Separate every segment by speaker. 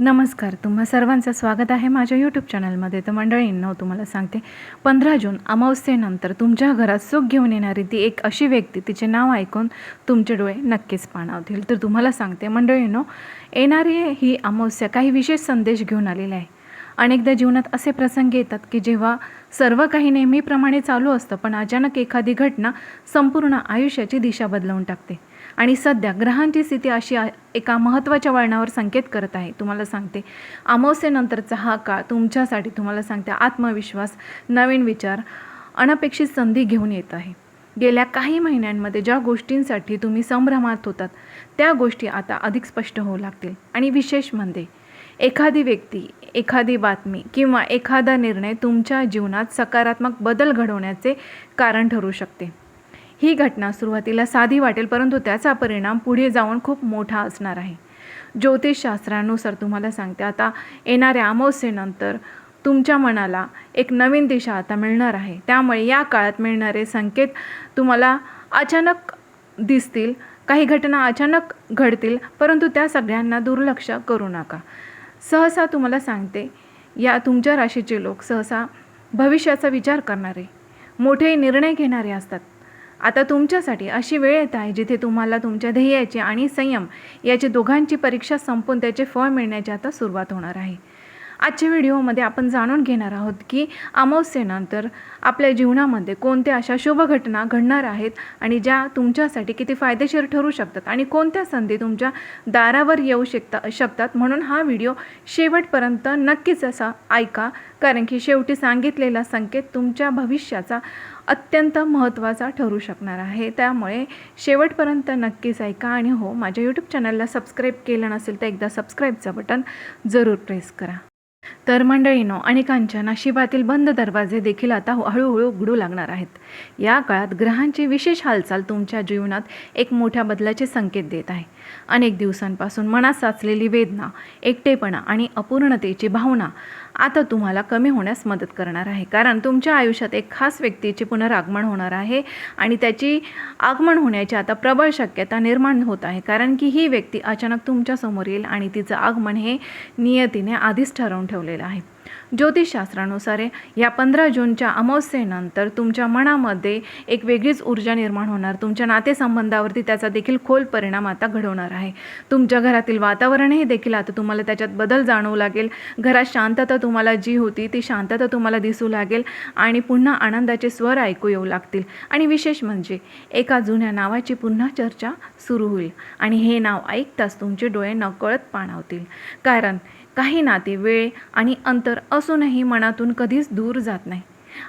Speaker 1: नमस्कार, तुम्हा सर्वांचं स्वागत आहे माझ्या यूट्यूब चॅनलमध्ये. तर मंडळींनो, तुम्हाला सांगते 15 जून अमावस्येनंतर तुमच्या घरात सुख घेऊन येणारी ती एक अशी व्यक्ती, तिचे नाव ऐकून तुमचे डोळे नक्कीच पाणावतील. तर तुम्हाला सांगते मंडळींनो, येणारी ही अमावस्या काही विशेष संदेश घेऊन आलेला आहे. अनेकदा जीवनात असे प्रसंग येतात की जेव्हा सर्व काही नेहमीप्रमाणे चालू असतं, पण अचानक एखादी घटना संपूर्ण आयुष्याची दिशा बदलवून टाकते. आणि सध्या ग्रहांची स्थिती अशी एका महत्त्वाच्या वळणावर संकेत करत आहे. तुम्हाला सांगते, अमावस्येनंतरचा हा काळ तुमच्यासाठी, तुम्हाला सांगते, आत्मविश्वास, नवीन विचार, अनपेक्षित संधी घेऊन येत आहे. गेल्या काही महिन्यांमध्ये ज्या गोष्टींसाठी तुम्ही संभ्रमात होतात, त्या गोष्टी आता अधिक स्पष्ट होऊ लागतील. आणि विशेष म्हणजे एखादी व्यक्ती, एखादी बातमी किंवा एखादा निर्णय तुमच्या जीवनात सकारात्मक बदल घडवण्याचे कारण ठरू शकते. ही घटना सुरुवातीला साधी वाटेल, परंतु त्याचा परिणाम पुढे जाऊन खूप मोठा असणार आहे. ज्योतिषशास्त्रानुसार तुम्हाला सांगते, आता येणाऱ्या अमावस्येनंतर तुमच्या मनाला एक नवीन दिशा आता मिळणार आहे. त्यामुळे या काळात मिळणारे संकेत तुम्हाला अचानक दिसतील, काही घटना अचानक घडतील, परंतु त्या सगळ्यांना दुर्लक्ष करू नका. सहसा तुम्हाला सांगते, या तुमच्या राशीचे लोक सहसा भविष्याचा विचार करणारे, मोठे निर्णय घेणारे असतात. आता तुमच्यासाठी अशी वेळ येत आहे जिथे तुम्हाला तुमच्या ध्येयाची आणि संयम याची दोघांची परीक्षा संपून त्याचे फळ मिळण्याची आता सुरुवात होणार आहे. आजच्या व्हिडिओमध्ये आपण जाणून घेणार आहोत की अमावस्येनंतर आपल्या जीवनामध्ये कोणत्या अशा शुभ घटना घडणार आहेत आणि ज्या तुमच्यासाठी किती फायदेशीर ठरू शकतात आणि कोणत्या संधी तुमच्या दारावर येऊ शकतात. म्हणून हा व्हिडिओ शेवटपर्यंत नक्कीच असा ऐका, कारण की शेवटी सांगितलेला संकेत तुमच्या भविष्याचा अत्यंत महत्त्वाचा ठरू शकणार आहे. त्यामुळे शेवटपर्यंत नक्कीच ऐका. आणि हो, माझ्या यूट्यूब चॅनलला सबस्क्राईब केलं नसेल तर एकदा सबस्क्राईबचं बटन जरूर प्रेस करा. तर मंडळींनो, अनेकांच्या नशिबातील बंद दरवाजे देखील आता हळूहळू उघडू लागणार आहेत. या काळात ग्रहांची विशेष हालचाल तुमच्या जीवनात एक मोठ्या बदलाचे संकेत देत आहे. अनेक दिवसांपासून मनात साचलेली वेदना, एकटेपणा आणि अपूर्णतेची भावना आता तुम्हाला कमी होण्यास मदत करणार आहे. कारण तुमच्या आयुष्यात एक खास व्यक्तीचे पुनरागमन होणार आहे आणि त्याची आगमन होण्याची आता प्रबळ शक्यता निर्माण होत आहे. कारण की ही व्यक्ती अचानक तुमच्या समोर येईल आणि तिचं आगमन हे नियतीने आधीच ठरवून ठेवलेलं आहे. ज्योतिषशास्त्रानुसार या 15 जूनच्या अमावस्येनंतर तुमच्या मनामध्ये एक वेगळीच ऊर्जा निर्माण होणार. तुमच्या नातेसंबंधावरती त्याचा देखील खोल परिणाम आता घडवणार आहे. तुमच्या घरातील वातावरणही देखील आता तुम्हाला त्याच्यात बदल जाणवू लागेल. घरात शांतता तुम्हाला जी होती ती शांतता तुम्हाला दिसू लागेल आणि पुन्हा आनंदाचे स्वर ऐकू येऊ लागतील. आणि विशेष म्हणजे एका जुन्या नावाची पुन्हा चर्चा सुरू होईल आणि हे नाव ऐकताच तुमचे डोळे नकळत पाणावतील. कारण काही नाते वेळ आणि अंतर असूनही मनातून कधीच दूर जात नाही.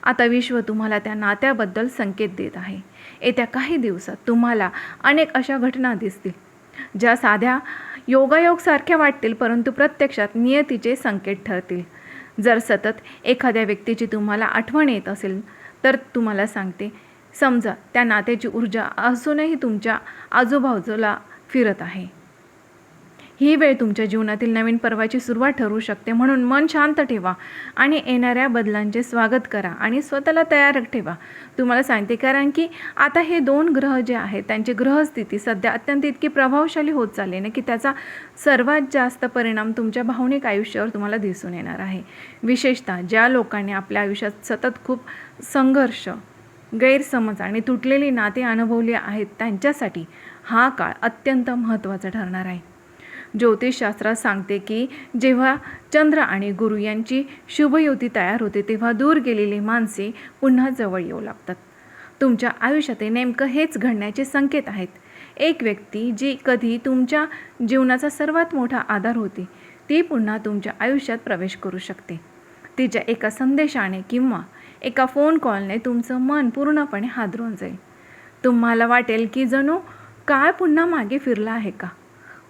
Speaker 1: आता विश्व तुम्हाला त्या नात्याबद्दल संकेत देत आहे. येत्या काही दिवसात तुम्हाला अनेक अशा घटना दिसतील ज्या साध्या योगायोगसारख्या वाटतील, परंतु प्रत्यक्षात नियतीचे संकेत ठरतील. जर सतत एखाद्या व्यक्तीची तुम्हाला आठवण येत असेल तर तुम्हाला सांगते, समजा त्या नात्याची ऊर्जा अजूनही तुमच्या आजूबाजूला फिरत आहे. ही वेळ तुमच्या जीवनातील नवीन पर्वाची सुरुवात ठरू शकते. म्हणून मन शांत ठेवा आणि येणाऱ्या बदलांचे स्वागत करा आणि स्वतःला तयार ठेवा. तुम्हाला सांगते, कारण की आता हे 2 ग्रह जे आहेत त्यांची ग्रहस्थिती सध्या अत्यंत इतकी प्रभावशाली होत चालली ना की त्याचा सर्वात जास्त परिणाम तुमच्या भावनिक आयुष्यावर तुम्हाला दिसून येणार आहे. विशेषतः ज्या लोकांनी आपल्या आयुष्यात सतत खूप संघर्ष, गैरसमज आणि तुटलेली नाती अनुभवली आहेत, त्यांच्यासाठी हा काळ अत्यंत महत्त्वाचा ठरणार आहे. ज्योतिषशास्त्रात सांगते की जेव्हा चंद्र आणि गुरु यांची शुभयुती तयार होते तेव्हा दूर गेलेली माणसे पुन्हा जवळ येऊ लागतात. तुमच्या आयुष्यात नेमकं हेच घडण्याचे संकेत आहेत. एक व्यक्ती जी कधी तुमच्या जीवनाचा सर्वात मोठा आधार होती, ती पुन्हा तुमच्या आयुष्यात प्रवेश करू शकते. तिच्या एका संदेशाने किंवा एका फोन कॉलने तुमचं मन पूर्णपणे हादरून जाईल. तुम्हाला वाटेल की जणू काळ पुन्हा मागे फिरला आहे का.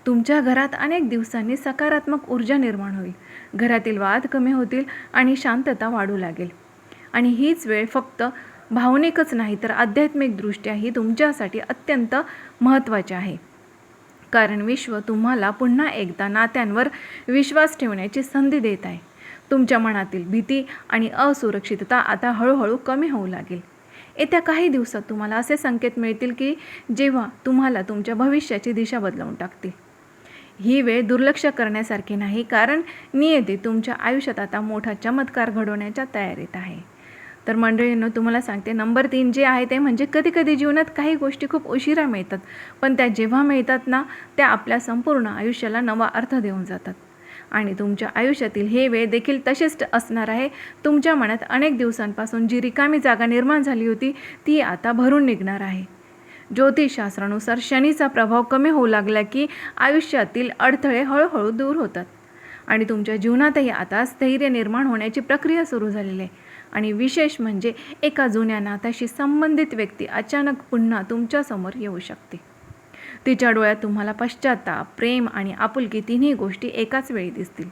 Speaker 1: तुमच्या घरात अनेक दिवसांनी सकारात्मक ऊर्जा निर्माण होईल. घरातील वाद कमी होतील आणि शांतता वाढू लागेल. आणि हीच वेळ फक्त भावनिकच नाही तर आध्यात्मिकदृष्ट्याही तुमच्यासाठी अत्यंत महत्त्वाची आहे. कारण विश्व तुम्हाला पुन्हा एकदा नात्यांवर विश्वास ठेवण्याची संधी देत आहे. तुमच्या मनातील भीती आणि असुरक्षितता आता हळूहळू कमी होऊ लागेल. येत्या काही दिवसात तुम्हाला असे संकेत मिळतील की जेव्हा तुम्हाला तुमच्या भविष्याची दिशा बदलवून टाकतील. ही वेळ दुर्लक्ष करण्यासारखी नाही, कारण नियती तुमच्या आयुष्यात आता मोठा चमत्कार घडवण्याच्या तयारीत आहे. तर मंडळींनो, तुम्हाला सांगते, नंबर 3 जे आहे ते म्हणजे कधी जीवनात काही गोष्टी खूप उशिरा मिळतात, पण त्या जेव्हा मिळतात ना, त्या आपल्या संपूर्ण आयुष्याला नवा अर्थ देऊन जातात. आणि तुमच्या आयुष्यातील हे वेळ देखील तसेच असणार आहे. तुमच्या मनात अनेक दिवसांपासून जी रिकामी जागा निर्माण झाली होती ती आता भरून निघणार आहे. ज्योतिषशास्त्रानुसार शनीचा प्रभाव कमी होऊ लागला की आयुष्यातील अडथळे हळूहळू दूर होतात आणि तुमच्या जीवनातही आता स्थैर्य निर्माण होण्याची प्रक्रिया सुरू झालेली आहे. आणि विशेष म्हणजे एका जुन्या नात्याशी संबंधित व्यक्ती अचानक पुन्हा तुमच्यासमोर येऊ शकते. तिच्या डोळ्यात तुम्हाला पश्चाताप, प्रेम आणि आपुलकी तिन्ही गोष्टी एकाच वेळी दिसतील.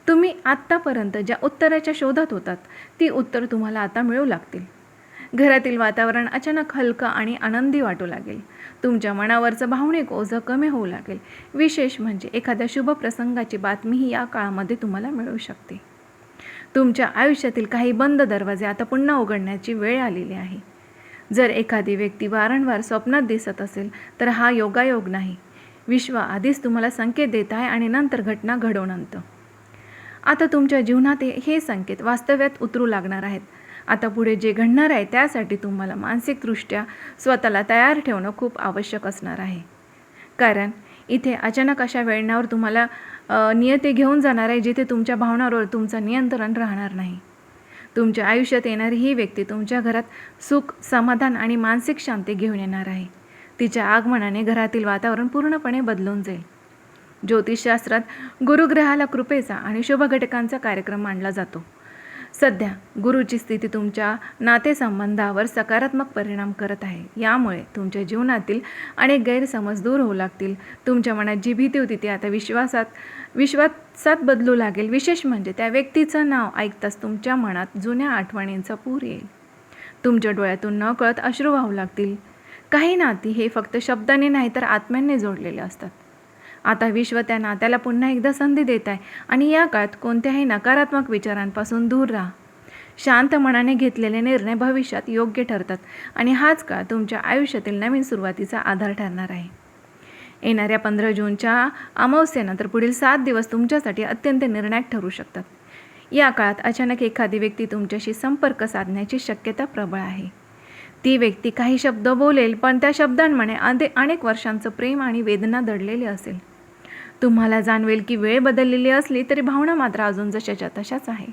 Speaker 1: तुम्ही आत्तापर्यंत ज्या उत्तराच्या शोधात होतात ती उत्तर तुम्हाला आता मिळू लागतील. घरातील वातावरण अचानक हलकं आणि आनंदी वाटू लागेल. तुमच्या मनावरचं भावनिक ओझं कमी होऊ लागेल. विशेष म्हणजे एखाद्या शुभ प्रसंगाची बातमीही या काळामध्ये तुम्हाला मिळू शकते. तुमच्या आयुष्यातील काही बंद दरवाजे आता पुन्हा उघडण्याची वेळ आलेली आहे. जर एखादी व्यक्ती वारंवार स्वप्नात दिसत असेल तर हा योगायोग नाही. विश्व आधीच तुम्हाला संकेत देत आहे आणि नंतर घटना घडवून आणतं. आता तुमच्या जीवनात हे संकेत वास्तव्यात उतरू लागणार आहेत. आता पुढे जे घडणार आहे त्यासाठी तुम्हाला मानसिकदृष्ट्या स्वतःला तयार ठेवणं खूप आवश्यक असणार आहे. कारण इथे अचानक अशा वेळणावर तुम्हाला नियती घेऊन जाणार आहे जिथे तुमच्या भावनांवर तुमचं नियंत्रण राहणार नाही. तुमच्या आयुष्यात येणारी ही व्यक्ती तुमच्या घरात सुख, समाधान आणि मानसिक शांती घेऊन येणार आहे. तिच्या आगमनाने घरातील वातावरण पूर्णपणे बदलून जाईल. ज्योतिषशास्त्रात गुरुग्रहाला कृपेचा आणि शुभ घटकांचा कार्यक्रम मानला जातो. सध्या गुरुची स्थिती तुमच्या नातेसंबंधावर सकारात्मक परिणाम करत आहे. यामुळे तुमच्या जीवनातील अनेक गैरसमज दूर होऊ लागतील. तुमच्या मनात जी भीती होती ती आता विश्वासात बदलू लागेल. विशेष म्हणजे त्या व्यक्तीचं नाव ऐकताच तुमच्या मनात जुन्या आठवणींचा पूर येईल. तुमच्या डोळ्यातून नकळत अश्रू वाहू लागतील. काही नाती हे फक्त शब्दाने नाही तर आत्म्याने जोडलेले असतात. आता विश्व त्या नात्याला पुन्हा एकदा संधी देत आहे आणि या काळात कोणत्याही नकारात्मक विचारांपासून दूर राहा. शांत मनाने घेतलेले निर्णय भविष्यात योग्य ठरतात आणि हाच काळ तुमच्या आयुष्यातील नवीन सुरुवातीचा आधार ठरणार आहे. येणाऱ्या 15 जूनच्या अमावस्येनंतर पुढील 7 दिवस तुमच्यासाठी अत्यंत निर्णायक ठरू शकतात. या काळात अचानक एखादी व्यक्ती तुमच्याशी संपर्क साधण्याची शक्यता प्रबळ आहे. ती व्यक्ती काही शब्द बोलेल, पण त्या शब्दांमध्ये अनेक वर्षांचं प्रेम आणि वेदना दडलेली असेल. तुम्हाला जाणवेल की वेळ बदललेली असली तरी भावना मात्र अजून जशाच्या तशाच आहे.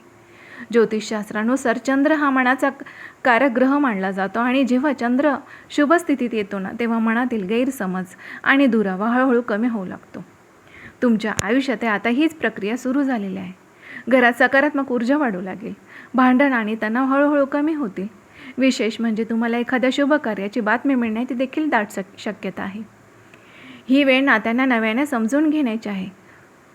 Speaker 1: ज्योतिषशास्त्रानुसार चंद्र हा मनाचा कारक मानला जातो आणि जेव्हा चंद्र शुभ स्थितीत येतो ना, तेव्हा मनातील गैरसमज आणि दुरावा हळूहळू कमी होऊ लागतो. तुमच्या आयुष्यात आता हीच प्रक्रिया सुरू झालेली आहे. घरात सकारात्मक ऊर्जा वाढू लागेल. भांडण आणि तणाव हळूहळू कमी होतील. विशेष म्हणजे तुम्हाला एखाद्या शुभ कार्याची बातमी मिळण्याची देखील दाट शक्यता आहे. ही वेळ नात्यांना नव्याने समजून घेण्याची आहे.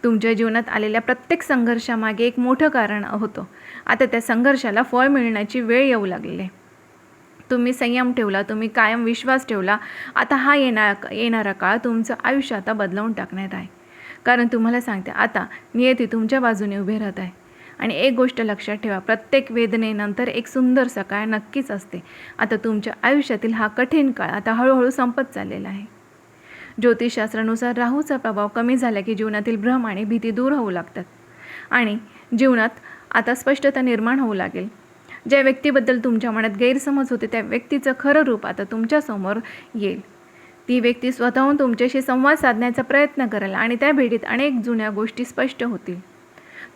Speaker 1: तुमच्या जीवनात आलेल्या प्रत्येक संघर्षामागे एक मोठं कारण होतं. आता त्या संघर्षाला फळ मिळण्याची वेळ येऊ लागलेली आहे. तुम्ही संयम ठेवला, तुम्ही कायम विश्वास ठेवला. आता हा येणारा काळ तुमचं आयुष्य आता बदलवून टाकणार आहे. कारण तुम्हाला सांगते, आता नियती तुमच्या बाजूने उभे राहत आहे. आणि एक गोष्ट लक्षात ठेवा, प्रत्येक वेदनेनंतर एक सुंदर सकाळ नक्कीच असते. आता तुमच्या आयुष्यातील हा कठीण काळ आता हळूहळू संपत चाललेला आहे. ज्योतिषशास्त्रानुसार राहूचा प्रभाव कमी झाला की जीवनातील भ्रम आणि भीती दूर होऊ लागतात आणि जीवनात आता स्पष्टता निर्माण होऊ लागेल. ज्या व्यक्तीबद्दल तुमच्या मनात गैरसमज होते त्या व्यक्तीचं खरं रूप आता तुमच्यासमोर येईल. ती व्यक्ती स्वतःहून तुमच्याशी संवाद साधण्याचा प्रयत्न करेल आणि त्या भेटीत अनेक जुन्या गोष्टी स्पष्ट होतील.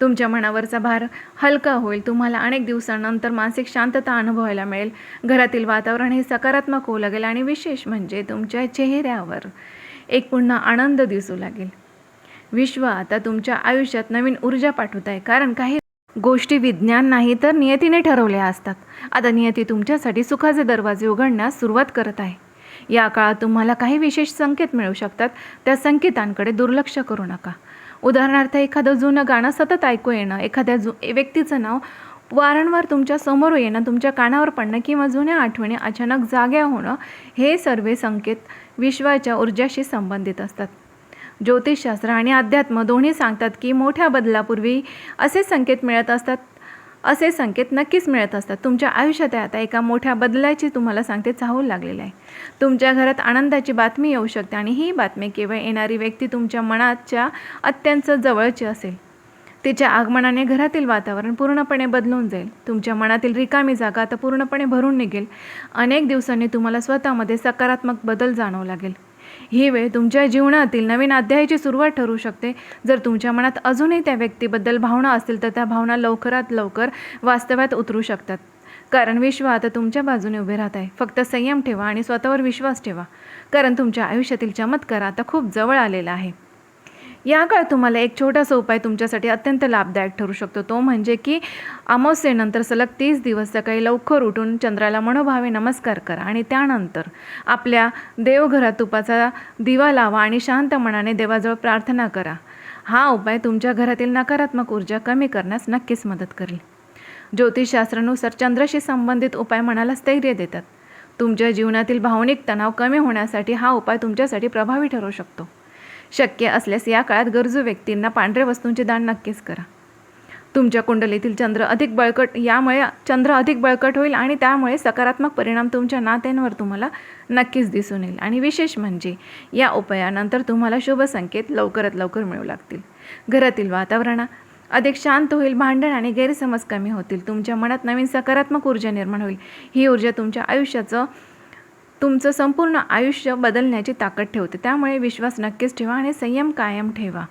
Speaker 1: तुमच्या मनावरचा भार हलका होईल. तुम्हाला अनेक दिवसांनंतर मानसिक शांतता अनुभवायला मिळेल. घरातील वातावरण हे सकारात्मक होऊ लागेल आणि विशेष म्हणजे तुमच्या चेहऱ्यावर एक पुन्हा आनंद दिसू लागेल. विश्व आता तुमच्या आयुष्यात नवीन ऊर्जा पाठवत आहे. कारण काही गोष्टी विज्ञान नाही तर नियतीने ठरवल्या असतात. आता नियती तुमच्यासाठी सुखाचे दरवाजे उघडण्यास सुरुवात करत आहे. या काळात तुम्हाला काही विशेष संकेत मिळू शकतात. त्या संकेतांकडे दुर्लक्ष करू नका. उदाहरणार्थ, एखादं जुनं गाणं सतत ऐकू येणं, एखाद्या व्यक्तीचं नाव वारंवार तुमच्या समोर येणं, तुमच्या कानावर पडणं किंवा जुन्या आठवणी अचानक जाग्या होणं, हे सर्व संकेत विश्वाच्या ऊर्जाशी संबंधित असतात. ज्योतिषशास्त्र आणि अध्यात्म दोन्ही सांगतात की मोठ्या बदलापूर्वी असे संकेत मिळत असतात. असे संकेत नक्कीच मिळत असतात. तुमच्या आयुष्यात आता एका मोठ्या बदलाची तुम्हाला सांगते चाहूल लागलेली आहे. तुमच्या घरात आनंदाची बातमी येऊ शकते आणि ही बातमी केवळ येणारी व्यक्ती तुमच्या मनाच्या अत्यंत जवळची असेल. तिच्या आगमनाने घरातील वातावरण पूर्णपणे बदलून जाईल. तुमच्या मनातील रिकामी जागा आता पूर्णपणे भरून निघेल. अनेक दिवसांनी तुम्हाला स्वतःमध्ये सकारात्मक बदल जाणवू लागेल. ही वेळ तुमच्या जीवनातील नवीन अध्यायाची सुरुवात ठरू शकते. जर तुमच्या मनात अजूनही त्या व्यक्तीबद्दल भावना असतील तर त्या भावना लवकरात लवकर वास्तव्यात उतरू शकतात. कारण विश्व आता तुमच्या बाजूने उभे राहत आहे. फक्त संयम ठेवा आणि स्वतःवर विश्वास ठेवा, कारण तुमच्या आयुष्यातील चमत्कार आता खूप जवळ आलेला आहे. या काळात तुम्हाला एक छोटासा उपाय तुमच्यासाठी अत्यंत लाभदायक ठरू शकतो. तो म्हणजे की अमावस्येनंतर सलग 30 दिवस सकाळी लवकर उठून चंद्राला मनोभावे नमस्कार करा आणि त्यानंतर आपल्या देवघरात तुपाचा दिवा लावा आणि शांत मनाने देवाजवळ प्रार्थना करा. हा उपाय तुमच्या घरातील नकारात्मक ऊर्जा कमी करण्यास नक्कीच मदत करेल. ज्योतिषशास्त्रानुसार चंद्राशी संबंधित उपाय मनाला स्थैर्य देतात. तुमच्या जीवनातील भावनिक तणाव कमी होण्यासाठी हा उपाय तुमच्यासाठी प्रभावी ठरू शकतो. शक्य असल्यास या काळात गरजू व्यक्तींना पांढऱ्या वस्तूंचे दान नक्कीच करा. तुमच्या कुंडलीतील यामुळे चंद्र अधिक बळकट होईल आणि त्यामुळे सकारात्मक परिणाम तुमच्या नात्यांवर तुम्हाला नक्कीच दिसून येईल. आणि विशेष म्हणजे या उपायानंतर तुम्हाला शुभ संकेत लवकरात लवकर मिळू लागतील. घरातील वातावरण अधिक शांत होईल, भांडण आणि गैरसमज कमी होतील, तुमच्या मनात नवीन सकारात्मक ऊर्जा निर्माण होईल. ही ऊर्जा तुमचं संपूर्ण आयुष्य बदलण्याची ताकद ठेवते. त्यामुळे विश्वास नक्कीच ठेवा आणि संयम कायम ठेवा.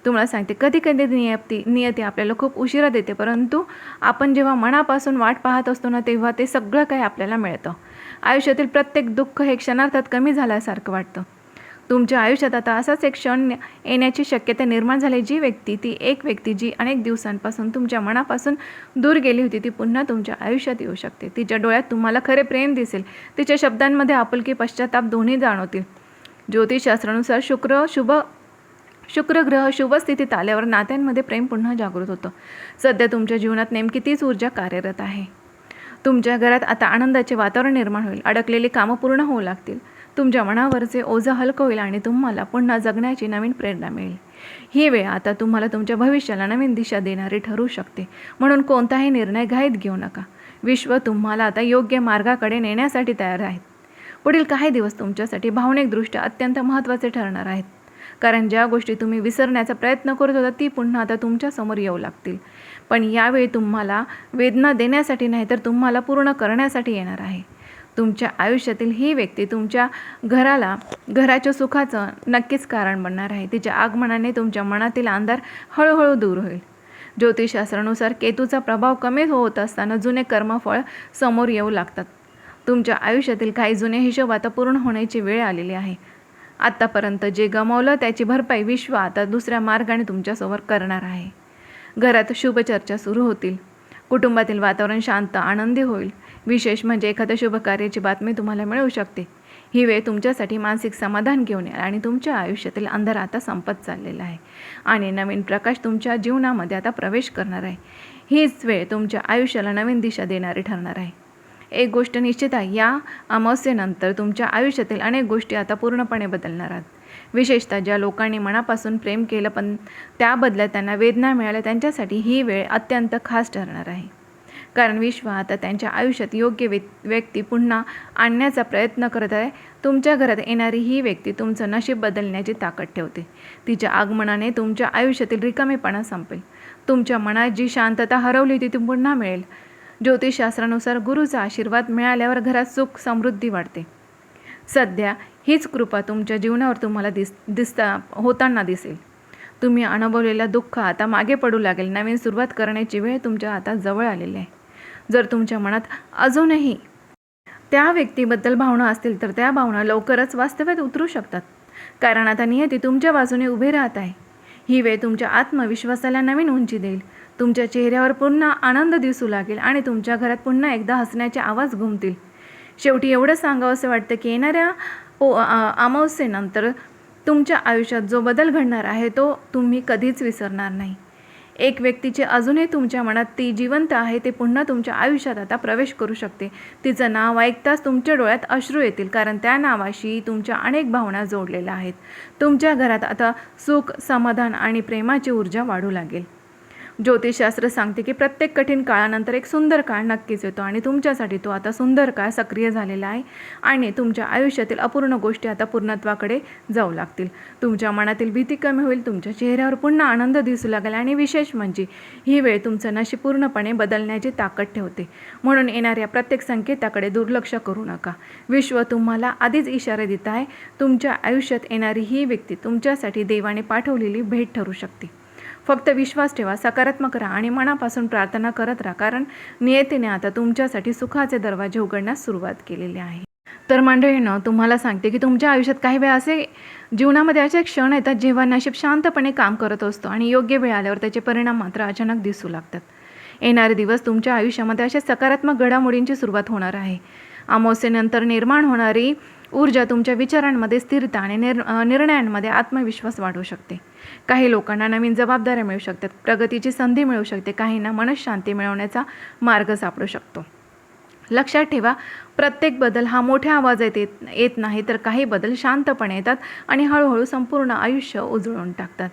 Speaker 1: तुम्हाला सांगते, कधी कधी नियती आपल्याला खूप उशिरा देते, परंतु आपण जेव्हा मनापासून वाट पाहत असतो ना, तेव्हा ते सगळं काही आपल्याला मिळतं. आयुष्यातील प्रत्येक दुःख हे क्षणार्धात कमी झाल्यासारखं वाटतं. तुमच्या आयुष्यात आता असाच एक क्षण येण्याची शक्यता निर्माण झाली. ती एक व्यक्ती जी अनेक दिवसांपासून तुमच्या मनापासून दूर गेली होती, ती पुन्हा तुमच्या आयुष्यात येऊ शकते. तिच्या डोळ्यात तुम्हाला खरे प्रेम दिसेल. तिच्या शब्दांमध्ये आपुलकी, पश्चाताप दोन्ही जाणवतील. ज्योतिषशास्त्रानुसार शुक्र ग्रह शुभ स्थितीत आल्यावर नात्यांमध्ये प्रेम पुन्हा जागृत होतं. सध्या तुमच्या जीवनात नेमकी तीच ऊर्जा कार्यरत आहे. तुमच्या घरात आता आनंदाचे वातावरण निर्माण होईल. अडकलेली कामं पूर्ण होऊ लागतील. तुमच्या मनावरचे ओझं हलकं होईल आणि तुम्हाला पुन्हा जगण्याची नवीन प्रेरणा मिळेल. ही वेळ आता तुम्हाला तुमच्या भविष्याला नवीन दिशा देणारी ठरू शकते. म्हणून कोणताही निर्णय घाईत घेऊ नका. विश्व तुम्हाला आता योग्य मार्गाकडे नेण्यासाठी तयार आहेत. पुढील काही दिवस तुमच्यासाठी भावनिकदृष्ट्या अत्यंत महत्त्वाचे ठरणार आहेत. कारण ज्या गोष्टी तुम्ही विसरण्याचा प्रयत्न करत होता ती पुन्हा आता तुमच्यासमोर येऊ लागतील. पण यावेळी तुम्हाला वेदना देण्यासाठी नाही, तर तुम्हाला पूर्ण करण्यासाठी येणार आहे. तुमच्या आयुष्यातील ही व्यक्ती तुमच्या घराच्या सुखाचं नक्कीच कारण बनणार आहे. तिच्या आगमनाने तुमच्या मनातील अंधार हळूहळू दूर होईल. ज्योतिषशास्त्रानुसार केतूचा प्रभाव कमी होत असताना जुने कर्मफळ समोर येऊ लागतात. तुमच्या आयुष्यातील काही जुने हिशोब आता पूर्ण होण्याची वेळ आलेली आहे. आत्तापर्यंत जे गमावलं त्याची भरपाई विश्व आता दुसऱ्या मार्गाने तुमच्यासमोर करणार आहे. घरात शुभ चर्चा सुरू होतील. कुटुंबातील वातावरण शांत, आनंदी होईल. विशेष म्हणजे एखाद्या शुभ कार्याची बातमी तुम्हाला मिळू शकते. ही वेळ तुमच्यासाठी मानसिक समाधान घेऊन येईल आणि तुमच्या आयुष्यातील अंधार आता संपत चाललेला आहे आणि नवीन प्रकाश तुमच्या जीवनामध्ये आता प्रवेश करणार आहे. हीच वेळ तुमच्या आयुष्याला नवीन दिशा देणारी ठरणार आहे. एक गोष्ट निश्चित आहे, या अमावस्येनंतर तुमच्या आयुष्यातील अनेक गोष्टी आता पूर्णपणे बदलणार आहेत. विशेषतः ज्या लोकांनी मनापासून प्रेम केलं पण त्या बदल्यात त्यांना वेदना मिळाल्या, त्यांच्यासाठी ही वेळ अत्यंत खास ठरणार आहे. कारण विश्व आता त्यांच्या आयुष्यात योग्य व्यक्ती पुन्हा आणण्याचा प्रयत्न करत आहे. तुमच्या घरात येणारी ही व्यक्ती तुमचं नशीब बदलण्याची ताकद ठेवते. तिच्या आगमनाने तुमच्या आयुष्यातील रिकामेपणा संपेल. तुमच्या मनात जी शांतता हरवली ती पुन्हा मिळेल. ज्योतिषशास्त्रानुसार गुरुचा आशीर्वाद मिळाल्यावर घरात सुख समृद्धी वाढते. सध्या हीच कृपा तुमच्या जीवनावर तुम्हाला होताना दिसेल. तुम्ही अनुभवलेलं दुःख आता मागे पडू लागेल. नवीन सुरुवात करण्याची वेळ तुमच्या आता जवळ आलेली आहे. जर तुमच्या मनात अजूनही त्या व्यक्तीबद्दल भावना असतील तर त्या भावना लवकरच वास्तव्यात उतरू शकतात. कारण आता नियती तुमच्या बाजूने उभे राहत आहे. ही वेळ तुमच्या आत्मविश्वासाला नवीन उंची देईल. तुमच्या चेहऱ्यावर पुन्हा आनंद दिसू लागेल आणि तुमच्या घरात पुन्हा एकदा हसण्याचे आवाज घुमतील. शेवटी एवढं सांगावंसं वाटतं की येणाऱ्या अमावस्येनंतर तुमच्या आयुष्यात जो बदल घडणार आहे तो तुम्ही कधीच विसरणार नाही. एक व्यक्तीचे अजूनही तुमच्या मनात ती जिवंत आहे, ते पुन्हा तुमच्या आयुष्यात आता प्रवेश करू शकते. तिचं नाव ऐकताच तुमच्या डोळ्यात अश्रू येतील, कारण त्या नावाशी तुमच्या अनेक भावना जोडलेल्या आहेत. तुमच्या घरात आता सुख, समाधान आणि प्रेमाची ऊर्जा वाढू लागेल. ज्योतिषशास्त्र सांगते की प्रत्येक कठीण काळानंतर एक सुंदर काळ नक्कीच येतो आणि तुमच्यासाठी तो आता सुंदर काळ सक्रिय झालेला आहे आणि तुमच्या आयुष्यातील अपूर्ण गोष्टी आता पूर्णत्वाकडे जाऊ लागतील. तुमच्या मनातील भीती कमी होईल, तुमच्या चेहऱ्यावर पुन्हा आनंद दिसू लागेल आणि विशेष म्हणजे ही वेळ तुमचं नशीब पूर्णपणे बदलण्याची ताकद ठेवते. म्हणून येणाऱ्या प्रत्येक संकेताकडे दुर्लक्ष करू नका. विश्व तुम्हाला आधीच इशारे देत आहे. तुमच्या आयुष्यात येणारी ही व्यक्ती तुमच्यासाठी देवाने पाठवलेली भेट ठरू शकते. फक्त विश्वास ठेवा, सकारात्मक राहा आणि मनापासून प्रार्थना करत राहा, कारण नियतीने आता तुमच्यासाठी सुखाचे दरवाजे उघडण्यास सुरुवात केलेली आहे. तर मंडळींनो, तुम्हाला सांगते की तुमच्या आयुष्यात काही वेळा जीवनामध्ये असे क्षण येतात जेव्हा नशीब शांतपणे काम करत असतो आणि योग्य वेळ आल्यावर त्याचे परिणाम मात्र अचानक दिसू लागतात. येणारे दिवस तुमच्या आयुष्यामध्ये अशा सकारात्मक घडामोडींची सुरुवात होणार आहे. अमावस्येनंतर निर्माण होणारी ऊर्जा तुमच्या विचारांमध्ये स्थिरता आणि निर्णयांमध्ये आत्मविश्वास वाढवू शकते. काही लोकांना नवीन जबाबदाऱ्या मिळू शकतात, प्रगतीची संधी मिळू शकते, काहींना मनःशांती मिळवण्याचा मार्ग सापडू शकतो. लक्षात ठेवा, प्रत्येक बदल हा मोठ्या आवाजात येत नाही, तर काही बदल शांतपणे येतात आणि हळूहळू संपूर्ण आयुष्य उजळून टाकतात.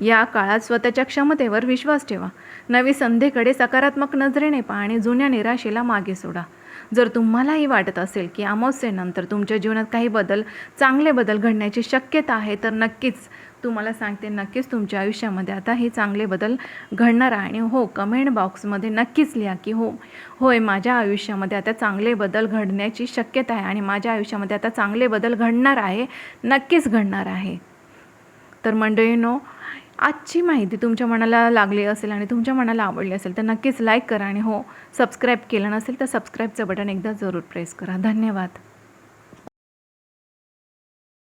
Speaker 1: या काळात स्वतःच्या क्षमतेवर विश्वास ठेवा, नवी संधीकडे सकारात्मक नजरेने पहा आणि जुन्या निराशेला मागे सोडा. जर तुम्हालाही वाटत असेल की अमावस्येनंतर तुमच्या जीवनात काही चांगले बदल घडण्याची शक्यता आहे, तर नक्कीच तुम्हाला सांगते, नक्कीच तुमच्या आयुष्यामध्ये आता हे चांगले बदल घडणार आहे. आणि हो, कमेंट बॉक्समध्ये नक्कीच लिहा की होय, माझ्या आयुष्यामध्ये आता चांगले बदल घडण्याची शक्यता आहे आणि माझ्या आयुष्यामध्ये आता चांगले बदल घडणार आहे, नक्कीच घडणार आहे. तर मंडळींनो, आजची माहिती तुमच्या मनाला लागली असेल आणि तुमच्या मनाला आवडली असेल तर नक्कीच लाईक करा आणि सबस्क्राईब केलं नसेल तर सबस्क्राईबचं बटन एकदा जरूर प्रेस करा. धन्यवाद.